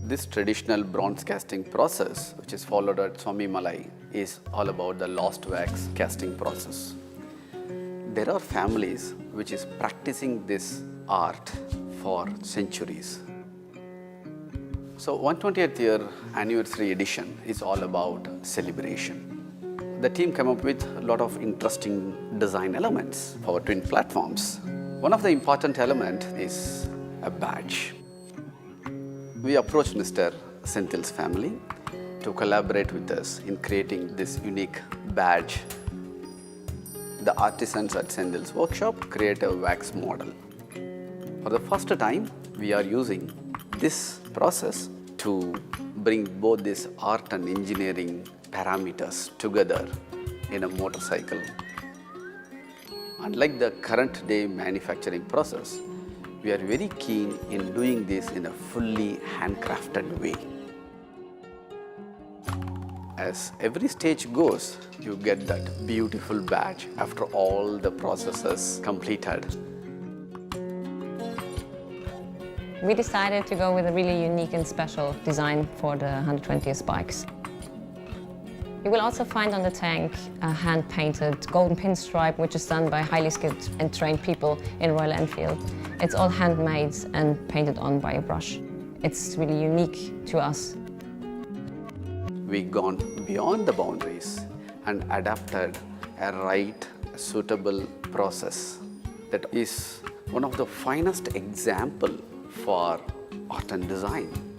This traditional bronze casting process, which is followed at Swami Malai, is all about the lost wax casting process. There are families which is practicing this art for centuries. So 120th year anniversary edition is all about celebration. The team came up with a lot of interesting design elements for our twin platforms. One of the important elements is a badge. We approached Mr. Senthil's family to collaborate with us in creating this unique badge. The artisans at Senthil's workshop create a wax model. For the first time, we are using this process to bring both this art and engineering parameters together in a motorcycle. Unlike the current day manufacturing process, we are very keen in doing this in a fully handcrafted way. As every stage goes, you get that beautiful badge after all the processes completed. We decided to go with a really unique and special design for the 120th bikes. You will also find on the tank a hand-painted golden pinstripe, which is done by highly skilled and trained people in Royal Enfield. It's all handmade and painted on by a brush. It's really unique to us. We've gone beyond the boundaries and adapted a right, suitable process that is one of the finest examples for art and design.